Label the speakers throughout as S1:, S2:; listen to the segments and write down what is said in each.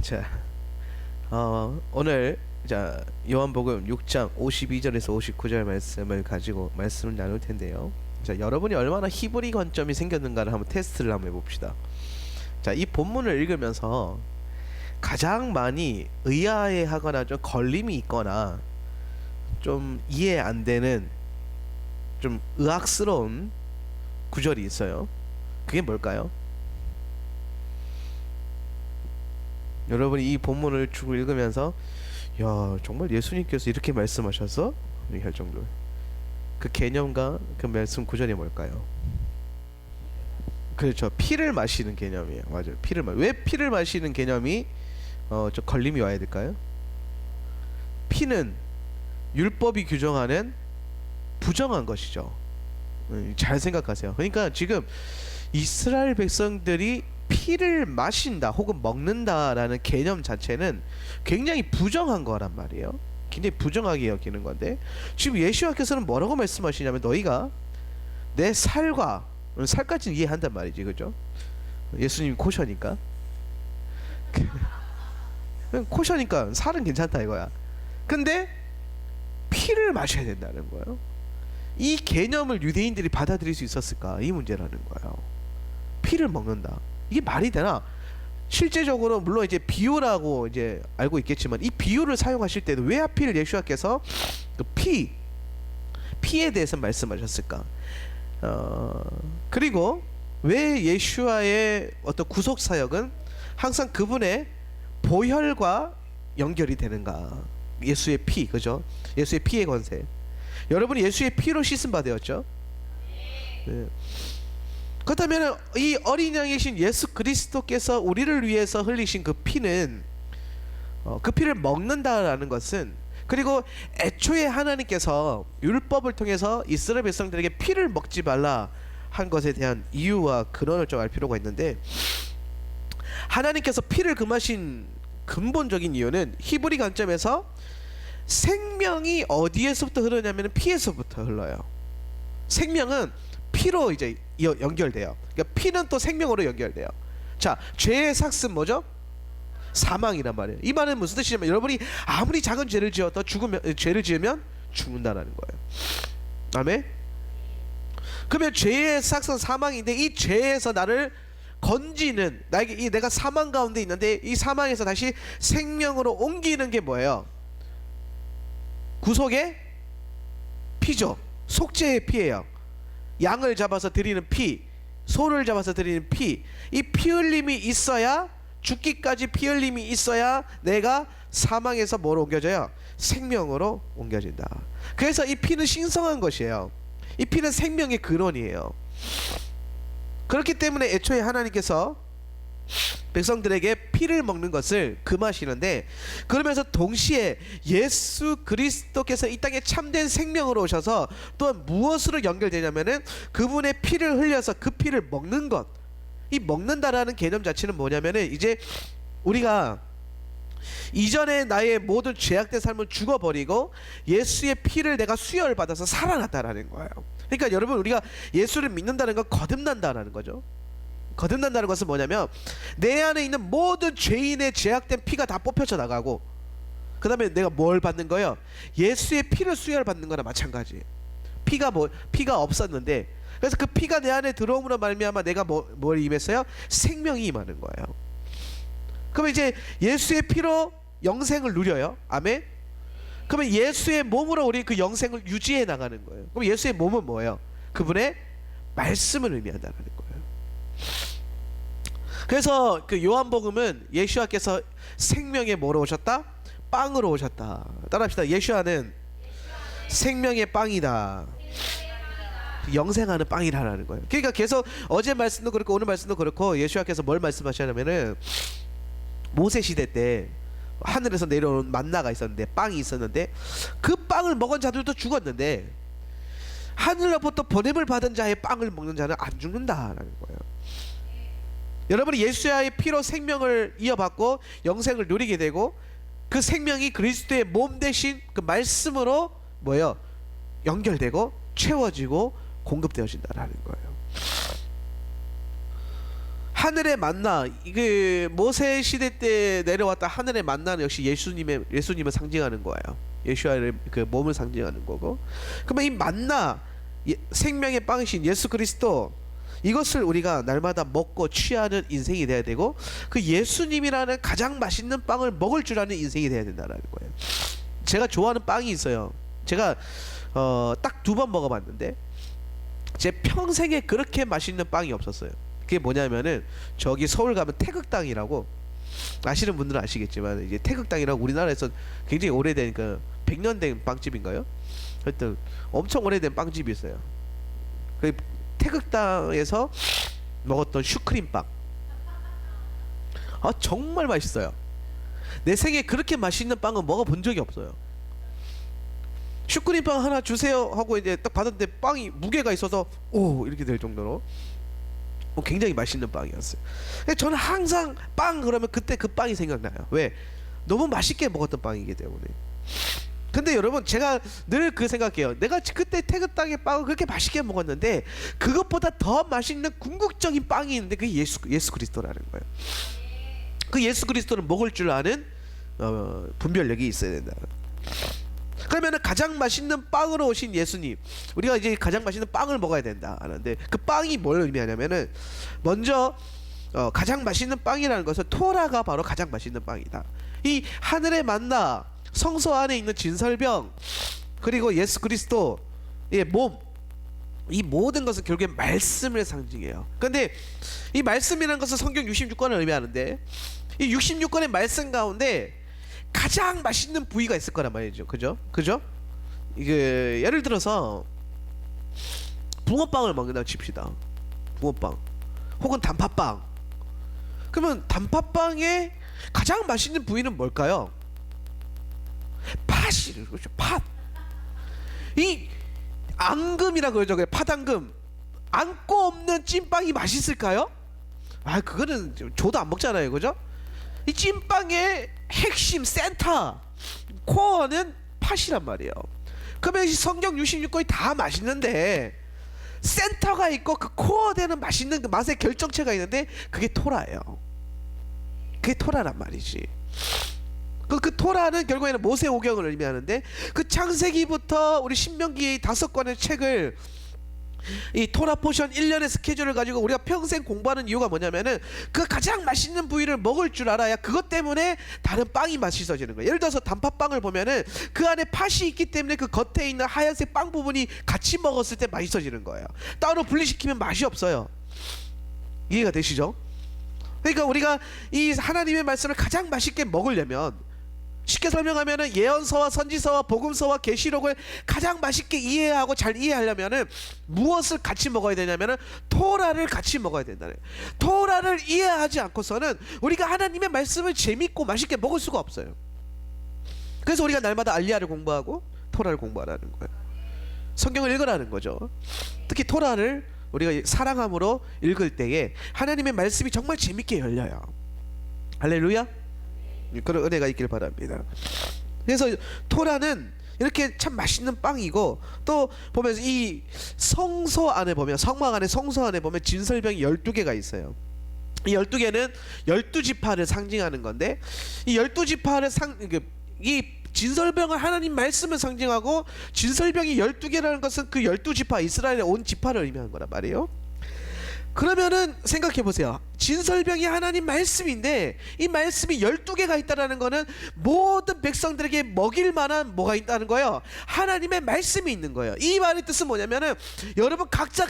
S1: 자, 오늘 요한복음 6장 52절에서 59절 말씀을 가지고 말씀을 나눌 텐데요. 자, 여러분이 얼마나 히브리 관점이 생겼는가를 한번 테스트를 한번 해봅시다. 자, 이 본문을 읽으면서 가장 많이 의아해하거나 좀 걸림이 있거나 좀 이해 안 되는 좀 의학스러운 구절이 있어요. 그게 뭘까요? 여러분이 이 본문을 쭉 읽으면서 야, 정말 예수님께서 이렇게 말씀하셔서 이렇게 할 정도로 그 개념과 그 말씀 구절이 뭘까요? 그렇죠. 피를 마시는 개념이에요. 맞아요. 왜 피를 마시는 개념이 좀 걸림이 와야 될까요? 피는 율법이 규정하는 부정한 것이죠. 잘 생각하세요. 그러니까 지금 이스라엘 백성들이 피를 마신다 혹은 먹는다라는 개념 자체는 굉장히 부정한 거란 말이에요. 굉장히 부정하게 여기는 건데, 지금 예수님께서는 뭐라고 말씀하시냐면 너희가 내 살까지는 이해한단 말이지, 그죠? 예수님 코셔니까 코셔니까 살은 괜찮다 이거야. 근데 피를 마셔야 된다는 거예요. 이 개념을 유대인들이 받아들일 수 있었을까? 이 문제라는 거예요. 피를 먹는다, 이게 말이 되나? 실제적으로 물론 이제 비유라고 이제 알고 있겠지만 이 비유를 사용하실 때도 왜 하필 예수님께서 그 피에 대해서 말씀하셨을까? 그리고 왜 예수와의 어떤 구속 사역은 항상 그분의 보혈과 연결이 되는가? 예수의 피, 그죠? 예수의 피의 권세. 여러분이 예수의 피로 씻음 받으셨죠? 네. 그렇다면 이 어린 양이신 예수 그리스도께서 우리를 위해서 흘리신 그 피는 그 피를 먹는다라는 것은, 그리고 애초에 하나님께서 율법을 통해서 이스라엘 백성들에게 피를 먹지 말라 한 것에 대한 이유와 근원을 좀 알 필요가 있는데, 하나님께서 피를 금하신 근본적인 이유는 히브리 관점에서 생명이 어디에서부터 흐르냐면 피에서부터 흘러요. 생명은 피로 이제 연결돼요. 그러니까 피는 또 생명으로 연결돼요. 자, 죄의 삭은 뭐죠? 사망이란 말이에요. 이 말은 무슨 뜻이냐면 여러분이 아무리 작은 죄를 지으면 죽는다라는 거예요. 아멘. 그러면 죄의 삭은 사망인데 이 죄에서 나를 건지는, 내가 사망 가운데 있는데 이 사망에서 다시 생명으로 옮기는 게 뭐예요? 구속의 피죠. 속죄의 피예요. 양을 잡아서 드리는 피, 소를 잡아서 드리는 피, 이 피 흘림이 있어야, 죽기까지 피 흘림이 있어야 내가 사망에서 뭐로 옮겨져요? 생명으로 옮겨진다. 그래서 이 피는 신성한 것이에요. 이 피는 생명의 근원이에요. 그렇기 때문에 애초에 하나님께서 백성들에게 피를 먹는 것을 금하시는데, 그러면서 동시에 예수 그리스도께서 이 땅에 참된 생명으로 오셔서 또한 무엇으로 연결되냐면은 그분의 피를 흘려서 그 피를 먹는 것. 이 먹는다라는 개념 자체는 뭐냐면은 이제 우리가 이전에 나의 모든 죄악된 삶을 죽어버리고 예수의 피를 내가 수혈을 받아서 살아났다라는 거예요. 그러니까 여러분, 우리가 예수를 믿는다는 건 거듭난다라는 거죠. 거듭난다는 것은 뭐냐면 내 안에 있는 모든 죄인의 죄악된 피가 다 뽑혀져 나가고, 그 다음에 내가 뭘 받는 거예요? 예수의 피를 수혈 받는 거나 마찬가지. 피가 없었는데, 그래서 그 피가 내 안에 들어옴으로 말미암아 내가 뭘 임했어요? 생명이 임하는 거예요. 그러면 이제 예수의 피로 영생을 누려요. 아멘. 그러면 예수의 몸으로 우리 그 영생을 유지해 나가는 거예요. 그럼 예수의 몸은 뭐예요? 그분의 말씀을 의미한다는 거예요. 그래서 그 요한복음은 예수와께서 생명의 뭐로 오셨다? 빵으로 오셨다. 따라합시다. 예수와는 생명의 빵이다. 영생하는 빵이라는 거예요. 그러니까 계속 어제 말씀도 그렇고 오늘 말씀도 그렇고 예수와께서 뭘 말씀하시냐면은 모세 시대 때 하늘에서 내려온 만나가 있었는데, 빵이 있었는데 그 빵을 먹은 자들도 죽었는데 하늘로부터 보냄을 받은 자의 빵을 먹는 자는 안 죽는다라는 거예요. 여러분이 예수의 피로 생명을 이어받고 영생을 누리게 되고, 그 생명이 그리스도의 몸 대신 그 말씀으로 뭐예요? 연결되고 채워지고 공급되어진다라는 거예요. 하늘의 만나, 이게 모세 시대 때 내려왔다 하늘의 만나는 역시 예수님을 상징하는 거예요. 예수와의 그 몸을 상징하는 거고. 그러면 이 만나, 생명의 빵이신 예수 그리스도, 이것을 우리가 날마다 먹고 취하는 인생이 돼야 되고, 그 예수님이라는 가장 맛있는 빵을 먹을 줄 아는 인생이 돼야 된다는 거예요. 제가 좋아하는 빵이 있어요. 제가 딱 2번 먹어봤는데 제 평생에 그렇게 맛있는 빵이 없었어요. 그게 뭐냐면은 저기 서울 가면 태극당이라고, 아시는 분들은 아시겠지만 이제 태극당이라고 우리나라에서 굉장히 오래된 그 100년 된 빵집인가요? 하여튼 엄청 오래된 빵집이 있어요. 그 태극당에서 먹었던 슈크림빵, 정말 맛있어요. 내 생에 그렇게 맛있는 빵은 먹어본 적이 없어요. 슈크림빵 하나 주세요 하고 이제 딱 받았는데 빵이 무게가 있어서 오 이렇게 될 정도로 굉장히 맛있는 빵이었어요. 저는 항상 빵 그러면 그때 그 빵이 생각나요. 왜? 너무 맛있게 먹었던 빵이기 때문에. 근데 여러분, 제가 늘 그 생각해요. 내가 그때 태극당의 빵을 그렇게 맛있게 먹었는데 그것보다 더 맛있는 궁극적인 빵이 있는데 그게 예수 그리스도라는 거예요. 그 예수 그리스도를 먹을 줄 아는 분별력이 있어야 된다. 그러면 가장 맛있는 빵으로 오신 예수님, 우리가 이제 가장 맛있는 빵을 먹어야 된다 하는데, 그 빵이 뭘 의미하냐면은, 먼저 가장 맛있는 빵이라는 것은 토라가 바로 가장 맛있는 빵이다. 이 하늘의 만나, 성소 안에 있는 진설병, 그리고 예수 그리스도의 몸, 이 모든 것은 결국에 말씀을 상징해요. 그런데 이 말씀이라는 것은 성경 66권을 의미하는데, 이 66권의 말씀 가운데 가장 맛있는 부위가 있을 거란 말이죠. 그죠? 이게 예를 들어서 붕어빵을 먹는다 칩시다. 붕어빵 혹은 단팥빵. 그러면 단팥빵의 가장 맛있는 부위는 뭘까요? 팥이, 그렇죠. 팥. 이 앙금이라고 그러죠. 팥앙금. 앙꼬 없는 찐빵이 맛있을까요? 그거는 줘도 안 먹잖아요. 그죠? 이 찐빵의 핵심 센터 코어는 팥이란 말이에요. 그러면 성경 66권이 다 맛있는데 센터가 있고 그 코어 되는 맛있는 그 맛의 결정체가 있는데 그게 토라예요. 그게 토라란 말이지. 그 토라는 결국에는 모세오경을 의미하는데, 그 창세기부터 우리 신명기 5권의 책을, 이 토라 포션 1년의 스케줄을 가지고 우리가 평생 공부하는 이유가 뭐냐면은 그 가장 맛있는 부위를 먹을 줄 알아야 그것 때문에 다른 빵이 맛있어지는 거예요. 예를 들어서 단팥빵을 보면은 그 안에 팥이 있기 때문에 그 겉에 있는 하얀색 빵 부분이 같이 먹었을 때 맛있어지는 거예요. 따로 분리시키면 맛이 없어요. 이해가 되시죠? 그러니까 우리가 이 하나님의 말씀을 가장 맛있게 먹으려면, 쉽게 설명하면은 예언서와 선지서와 복음서와 계시록을 가장 맛있게 이해하고 잘 이해하려면은 무엇을 같이 먹어야 되냐면은 토라를 같이 먹어야 된다네. 토라를 이해하지 않고서는 우리가 하나님의 말씀을 재밌고 맛있게 먹을 수가 없어요. 그래서 우리가 날마다 알리야를 공부하고 토라를 공부하라는 거예요. 성경을 읽으라는 거죠. 특히 토라를 우리가 사랑함으로 읽을 때에 하나님의 말씀이 정말 재밌게 열려요. 할렐루야. 그런 은혜가 있길 바랍니다. 그래서 토라는 이렇게 참 맛있는 빵이고, 또 보면 이 성소 안에 보면, 성막 안에 성소 안에 보면 진설병이 12개가 있어요. 이 12개는 12지파를 상징하는 건데, 이 12지파를 이 진설병은 하나님 말씀을 상징하고, 진설병이 12개라는 것은 그 12지파, 이스라엘의 온 지파를 의미하는 거란 말이에요. 그러면은 생각해 보세요. 진설병이 하나님 말씀인데 이 말씀이 12개가 있다라는 거는 모든 백성들에게 먹일 만한 뭐가 있다는 거예요. 하나님의 말씀이 있는 거예요. 이 말의 뜻은 뭐냐면은 여러분 각자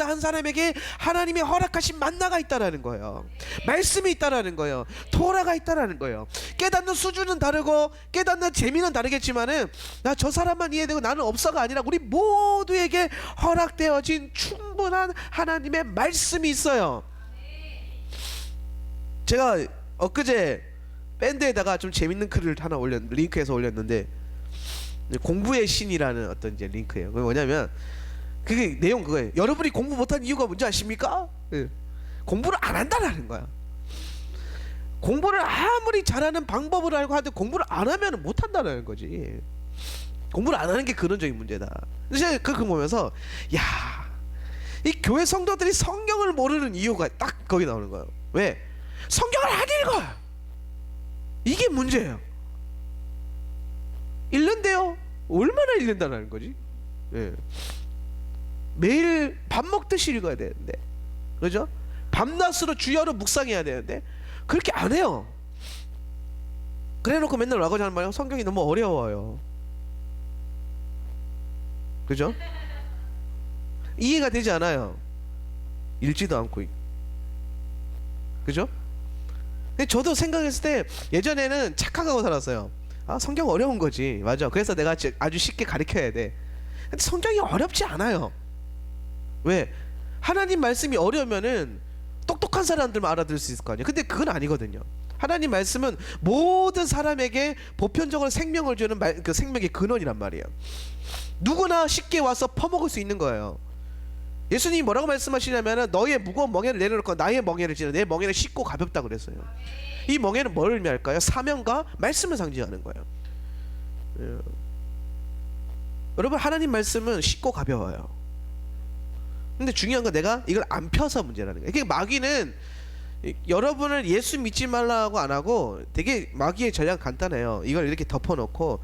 S1: 한 사람에게 하나님의 허락하신 만나가 있다라는 거예요. 말씀이 있다라는 거예요. 토라가 있다라는 거예요. 깨닫는 수준은 다르고 깨닫는 재미는 다르겠지만은 나 저 사람만 이해되고 나는 없어가 아니라 우리 모두에게 허락되어진 충분한 하나님의 말씀이 있어요. 제가 엊그제 밴드에다가 좀 재밌는 글을 하나 링크해서 올렸는데, 공부의 신이라는 어떤 이제 링크예요. 그게 뭐냐면 그게 내용 그거예요. 여러분이 공부 못한 이유가 뭔지 아십니까? 공부를 안 한다라는 거야. 공부를 아무리 잘하는 방법을 알고 하는데 공부를 안 하면 못 한다는 거지. 공부를 안 하는 게 근원적인 문제다. 그래서 그거 보면서 야, 이 교회 성도들이 성경을 모르는 이유가 딱 거기 나오는 거예요. 왜? 성경을 안 읽어. 이게 문제예요. 읽는데요. 얼마나 읽는다는 거지? 예. 매일 밥 먹듯이 읽어야 되는데, 그죠? 밤낮으로 주야로 묵상해야 되는데 그렇게 안 해요. 그래놓고 맨날 와가지고 하는 말이야. 성경이 너무 어려워요. 그죠? 이해가 되지 않아요. 읽지도 않고. 그죠? 근데 저도 생각했을 때 예전에는 착각하고 살았어요. 아, 성경 어려운 거지. 맞아. 그래서 내가 아주 쉽게 가르쳐야 돼. 근데 성경이 어렵지 않아요. 왜? 하나님 말씀이 어려우면은 똑똑한 사람들만 알아들을 수 있을 거 아니에요. 근데 그건 아니거든요. 하나님 말씀은 모든 사람에게 보편적으로 생명을 주는 그 생명의 근원이란 말이에요. 누구나 쉽게 와서 퍼먹을 수 있는 거예요. 예수님이 뭐라고 말씀하시냐면은 너의 무거운 멍에를 내려놓고 나의 멍에를 지라. 내 멍에는 쉽고 가볍다 그랬어요. 이 멍에는 뭘 의미할까요? 사명과 말씀을 상징하는 거예요. 예. 여러분, 하나님 말씀은 쉽고 가벼워요. 근데 중요한 건 내가 이걸 안 펴서 문제라는 거예요. 그러니까 마귀는 여러분을 예수 믿지 말라고 안 하고, 되게 마귀의 전략 간단해요. 이걸 이렇게 덮어놓고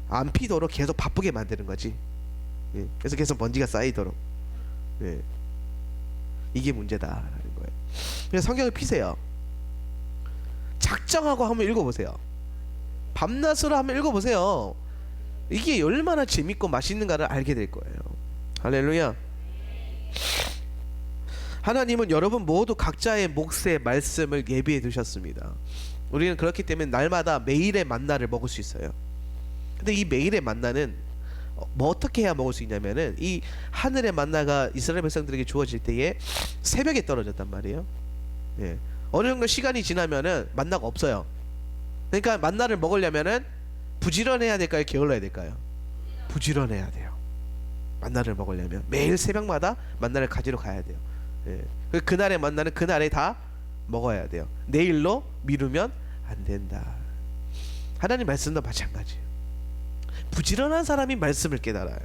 S1: 안 피도록 계속 바쁘게 만드는 거지. 예. 그래서 계속 먼지가 쌓이도록. 예. 이게 문제다라는 거예요. 그래서 성경을 피세요. 작정하고 한번 읽어보세요. 밤낮으로 한번 읽어보세요. 이게 얼마나 재밌고 맛있는가를 알게 될 거예요. 할렐루야. 하나님은 여러분 모두 각자의 몫의 말씀을 예비해 두셨습니다. 우리는 그렇기 때문에 날마다 매일의 만나를 먹을 수 있어요. 근데 이 매일의 만나는 뭐 어떻게 해야 먹을 수 있냐면은, 이 하늘의 만나가 이스라엘 백성들에게 주어질 때에 새벽에 떨어졌단 말이에요. 예. 어느 정도 시간이 지나면은 만나가 없어요. 그러니까 만나를 먹으려면은 부지런해야 될까요? 게을러야 될까요? 부지런해야 돼요. 만나를 먹으려면 매일 새벽마다 만나를 가지러 가야 돼요. 예. 그날의 만나는 그날에 다 먹어야 돼요. 내일로 미루면 안 된다. 하나님 말씀도 마찬가지예요. 부지런한 사람이 말씀을 깨달아요.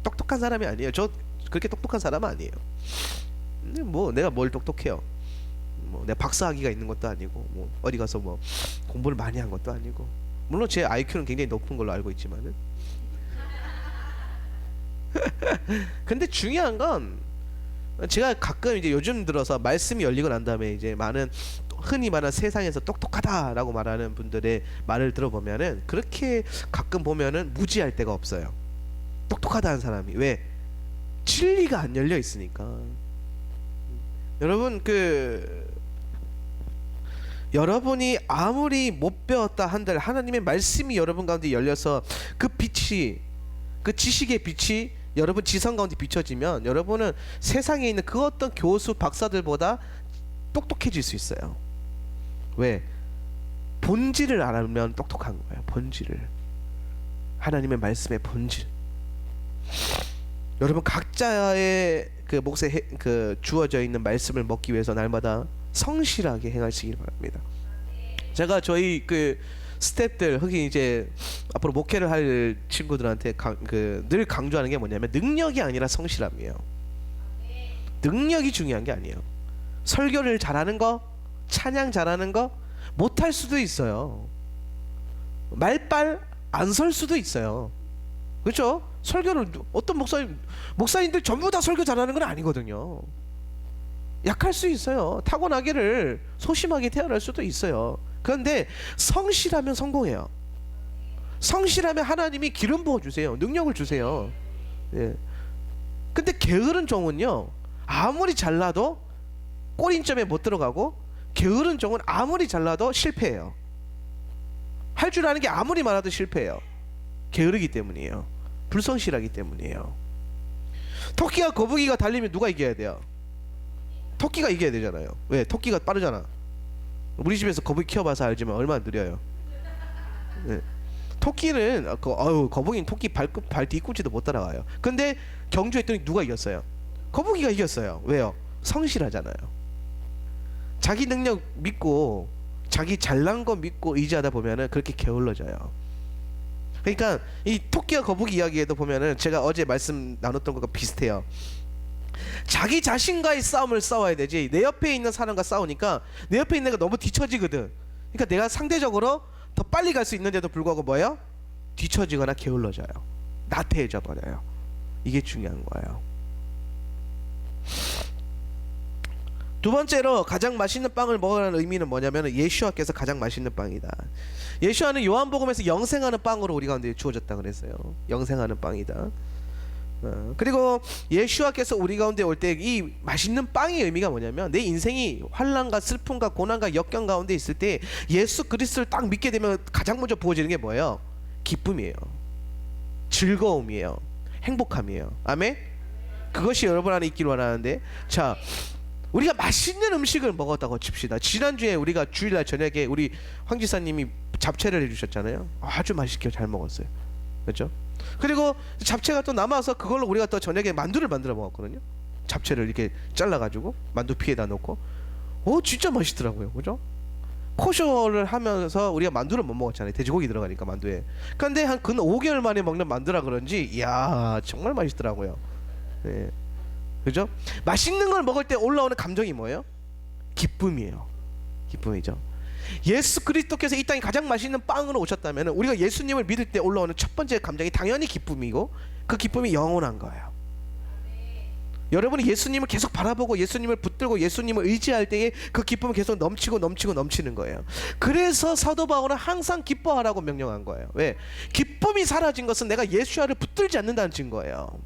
S1: 똑똑한 사람이 아니에요. 저 그렇게 똑똑한 사람은 아니에요. 근데 뭐 내가 뭘 똑똑해요. 뭐 내가 박사학위가 있는 것도 아니고, 뭐 어디 가서 뭐 공부를 많이 한 것도 아니고. 물론 제 IQ는 굉장히 높은 걸로 알고 있지만은 근데 중요한 건, 제가 가끔 이제 요즘 들어서 말씀이 열리고 난 다음에 이제 많은 흔히 말하는 세상에서 똑똑하다라고 말하는 분들의 말을 들어보면은, 그렇게 가끔 보면은 무지할 데가 없어요. 똑똑하다는 사람이. 왜? 진리가 안 열려 있으니까. 여러분, 여러분이 아무리 못 배웠다 한들 하나님의 말씀이 여러분 가운데 열려서 그 빛이, 그 지식의 빛이 여러분 지성 가운데 비춰지면 여러분은 세상에 있는 그 어떤 교수 박사들보다 똑똑해질 수 있어요. 왜? 본질을 알면 똑똑한 거예요. 본질을. 하나님의 말씀의 본질. 여러분 각자의 그 몫에 주어져 있는 말씀을 먹기 위해서 날마다 성실하게 행하시길 바랍니다. 제가 저희 스태프들, 흔히 이제 앞으로 목회를 할 친구들한테 늘 강조하는 게 뭐냐면, 능력이 아니라 성실함이에요. 능력이 중요한 게 아니에요. 설교를 잘하는 거, 찬양 잘하는 거 못할 수도 있어요. 말빨 안 설 수도 있어요. 그렇죠? 설교를 어떤 목사님들 전부 다 설교 잘하는 건 아니거든요. 약할 수 있어요. 타고나기를 소심하게 태어날 수도 있어요. 그런데 성실하면 성공해요. 성실하면 하나님이 기름 부어 주세요. 능력을 주세요. 예. 근데 게으른 종은요, 아무리 잘나도 꼬린점에 못 들어가고, 게으른 종은 아무리 잘나도 실패해요. 할 줄 아는 게 아무리 많아도 실패해요. 게으르기 때문이에요. 불성실하기 때문이에요. 토끼와 거북이가 달리면 누가 이겨야 돼요? 토끼가 이겨야 되잖아요. 왜? 토끼가 빠르잖아. 우리 집에서 거북이 키워봐서 알지만 얼마나 느려요. 네. 토끼는 거북이는 토끼 발 뒤꿈치도 못 따라가요. 근데 경주했더니 누가 이겼어요? 거북이가 이겼어요. 왜요? 성실하잖아요. 자기 능력 믿고 자기 잘난 거 믿고 의지하다 보면은 그렇게 게을러져요. 그러니까 이 토끼와 거북이 이야기에도 보면은 제가 어제 말씀 나눴던 것과 비슷해요. 자기 자신과의 싸움을 싸워야 되지. 내 옆에 있는 사람과 싸우니까 내 옆에 있는 애가 너무 뒤처지거든. 그러니까 내가 상대적으로 더 빨리 갈 수 있는데도 불구하고 뭐예요? 뒤처지거나 게을러져요. 나태해져 버려요. 이게 중요한 거예요. 두 번째로 가장 맛있는 빵을 먹으라는 의미는 뭐냐면 예수와께서 가장 맛있는 빵이다. 예수와는 요한복음에서 영생하는 빵으로 우리 가운데 주어졌다 그랬어요. 영생하는 빵이다. 그리고 예수와께서 우리 가운데 올 때 이 맛있는 빵의 의미가 뭐냐면 내 인생이 환난과 슬픔과 고난과 역경 가운데 있을 때 예수 그리스도를 딱 믿게 되면 가장 먼저 부어지는 게 뭐예요? 기쁨이에요. 즐거움이에요. 행복함이에요. 아멘? 그것이 여러분 안에 있기를 원하는데, 자, 우리가 맛있는 음식을 먹었다고 칩시다. 지난주에 우리가 주일날 저녁에 우리 황 지사님이 잡채를 해주셨잖아요. 아주 맛있게 잘 먹었어요. 그렇죠? 그리고 잡채가 또 남아서 그걸로 우리가 또 저녁에 만두를 만들어 먹었거든요. 잡채를 이렇게 잘라가지고 만두 피에다 넣고, 진짜 맛있더라고요. 그죠? 코쇼를 하면서 우리가 만두를 못 먹었잖아요. 돼지고기 들어가니까 만두에. 그런데 한 근 5개월 만에 먹는 만두라 그런지 이야 정말 맛있더라고요. 네. 그죠? 맛있는 걸 먹을 때 올라오는 감정이 뭐예요? 기쁨이에요. 기쁨이죠. 예수 그리스도께서 이 땅에 가장 맛있는 빵으로 오셨다면 우리가 예수님을 믿을 때 올라오는 첫 번째 감정이 당연히 기쁨이고, 그 기쁨이 영원한 거예요. 여러분이 예수님을 계속 바라보고 예수님을 붙들고 예수님을 의지할 때에 그 기쁨은 계속 넘치고 넘치고 넘치는 거예요. 그래서 사도 바울은 항상 기뻐하라고 명령한 거예요. 왜? 기쁨이 사라진 것은 내가 예수와를 붙들지 않는다는 증거예요.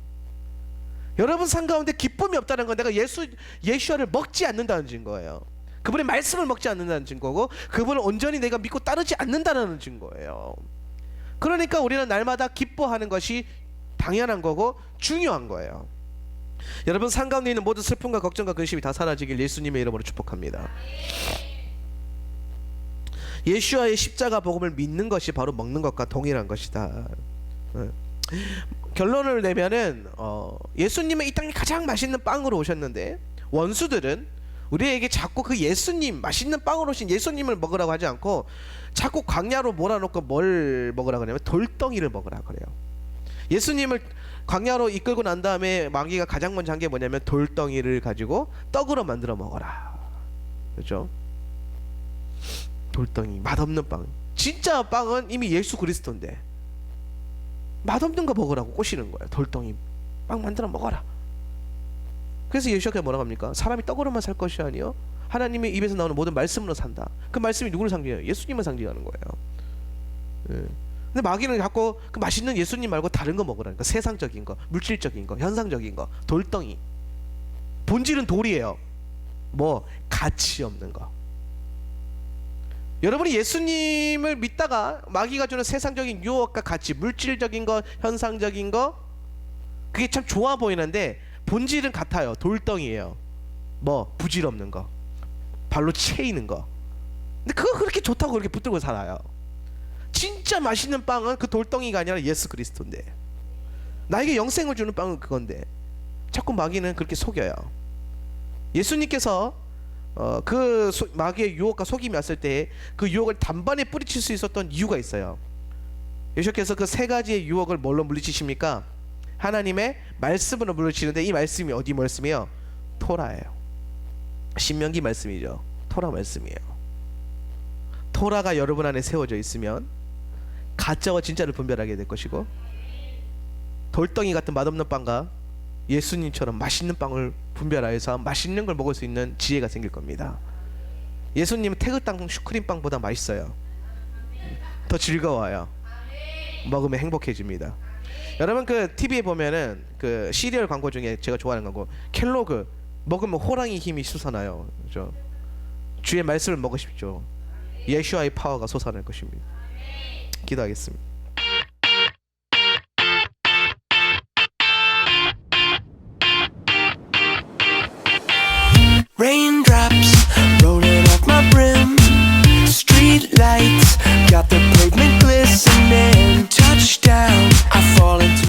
S1: 여러분 삶 가운데 기쁨이 없다는 건 내가 예수와를 먹지 않는다는 증거예요. 그분의 말씀을 먹지 않는다는 증거고, 그분을 온전히 내가 믿고 따르지 않는다는 증거예요. 그러니까 우리는 날마다 기뻐하는 것이 당연한 거고 중요한 거예요. 여러분 삶 가운데 있는 모든 슬픔과 걱정과 근심이 다 사라지길 예수님의 이름으로 축복합니다. 예수와의 십자가 복음을 믿는 것이 바로 먹는 것과 동일한 것이다. 결론을 내면은 예수님은 이 땅에 가장 맛있는 빵으로 오셨는데, 원수들은 우리에게 자꾸 그 예수님, 맛있는 빵으로 오신 예수님을 먹으라고 하지 않고 자꾸 광야로 몰아놓고 뭘 먹으라고 하냐면 돌덩이를 먹으라고 그래요. 예수님을 광야로 이끌고 난 다음에 마귀가 가장 먼저 한 게 뭐냐면 돌덩이를 가지고 떡으로 만들어 먹어라. 그렇죠? 돌덩이, 맛없는 빵. 진짜 빵은 이미 예수 그리스도인데 맛없는 거 먹으라고 꼬시는 거예요. 돌덩이 빵 만들어 먹어라. 그래서 예수가 뭐라고 합니까? 사람이 떡으로만 살 것이 아니요 하나님의 입에서 나오는 모든 말씀으로 산다. 그 말씀이 누구를 상징해요? 예수님을 상징하는 거예요. 근데 마귀는 자꾸 그 맛있는 예수님 말고 다른 거 먹으라니까. 세상적인 거, 물질적인 거, 현상적인 거, 돌덩이. 본질은 돌이에요. 뭐 가치 없는 거. 여러분이 예수님을 믿다가 마귀가 주는 세상적인 유혹과 가치, 물질적인 거, 현상적인 거, 그게 참 좋아 보이는데 본질은 같아요. 돌덩이에요. 뭐 부질없는 거, 발로 채이는 거. 근데 그거 그렇게 좋다고 그렇게 붙들고 살아요. 진짜 맛있는 빵은 그 돌덩이가 아니라 예수 그리스도인데, 나에게 영생을 주는 빵은 그건데 자꾸 마귀는 그렇게 속여요. 예수님께서 마귀의 유혹과 속임이 왔을 때 그 유혹을 단번에 뿌리칠 수 있었던 이유가 있어요. 예수께서 그 세 가지의 유혹을 뭘로 물리치십니까? 하나님의 말씀으로 물리치는데, 이 말씀이 어디 말씀이에요? 토라예요. 신명기 말씀이죠. 토라 말씀이에요. 토라가 여러분 안에 세워져 있으면 가짜와 진짜를 분별하게 될 것이고, 돌덩이 같은 맛없는 빵과 예수님처럼 맛있는 빵을 분별하여서 맛있는 걸 먹을 수 있는 지혜가 생길 겁니다. 예수님은 태그땅 슈크림빵보다 맛있어요. 더 즐거워요. 먹으면 행복해집니다. 여러분 그 TV에 보면은 그 시리얼 광고 중에 제가 좋아하는 광고, 켈로그 먹으면 호랑이 힘이 솟아나요. 그렇죠? 주의 말씀을 먹으십시오. 예수와의 파워가 솟아날 것입니다. 기도하겠습니다.
S2: Raindrops